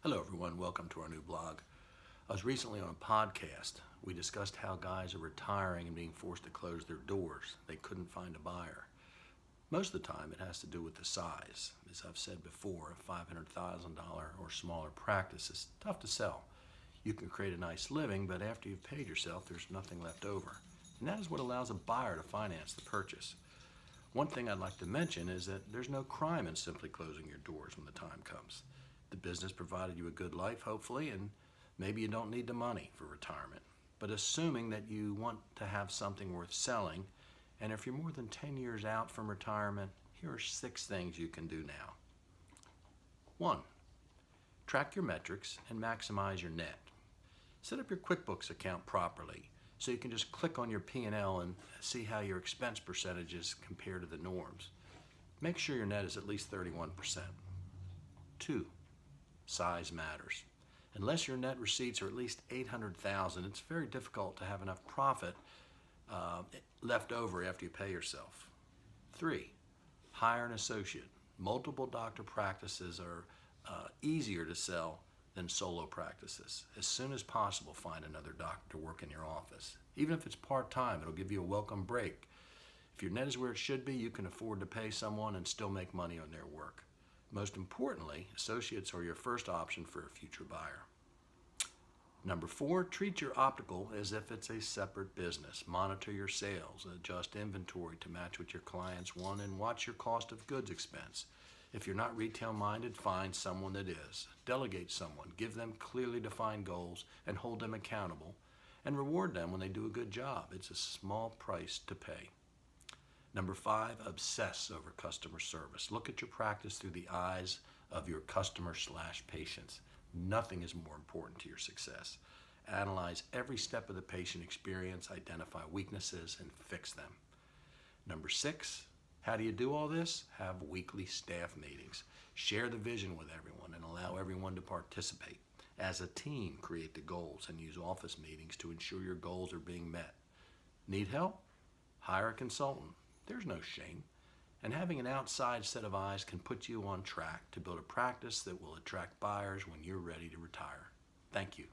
Hello everyone, welcome to our new blog. I was recently on a podcast. We discussed how guys are retiring and being forced to close their doors. They couldn't find a buyer. Most of the time it has to do with the size. As I've said before, a $500,000 or smaller practice is tough to sell. You can create a nice living, but after you've paid yourself, there's nothing left over. And that is what allows a buyer to finance the purchase. One thing I'd like to mention is that there's no crime in simply closing your doors when the time comes. The business provided you a good life, hopefully, and maybe you don't need the money for retirement. But assuming that you want to have something worth selling, and if you're more than 10 years out from retirement, here are 6 things you can do now. 1. Track your metrics and maximize your net. Set up your QuickBooks account properly so you can just click on your P&L and see how your expense percentages compare to the norms. Make sure your net is at least 31%. 2. Size matters. Unless your net receipts are at least $800,000, it's very difficult to have enough profit left over after you pay yourself. 3. Hire an associate. Multiple doctor practices are easier to sell than solo practices. As soon as possible, find another doctor to work in your office. Even if it's part-time, it'll give you a welcome break. If your net is where it should be, you can afford to pay someone and still make money on their work. Most importantly, associates are your first option for a future buyer. Number 4, treat your optical as if it's a separate business. Monitor your sales, adjust inventory to match what your clients want, and watch your cost of goods expense. If you're not retail-minded, find someone that is. Delegate someone, give them clearly defined goals, and hold them accountable, and reward them when they do a good job. It's a small price to pay. Number 5, obsess over customer service. Look at your practice through the eyes of your customer/patients. Nothing is more important to your success. Analyze every step of the patient experience, identify weaknesses, and fix them. Number 6, how do you do all this? Have weekly staff meetings. Share the vision with everyone and allow everyone to participate. As a team, create the goals and use office meetings to ensure your goals are being met. Need help? Hire a consultant. There's no shame. And having an outside set of eyes can put you on track to build a practice that will attract buyers when you're ready to retire. Thank you.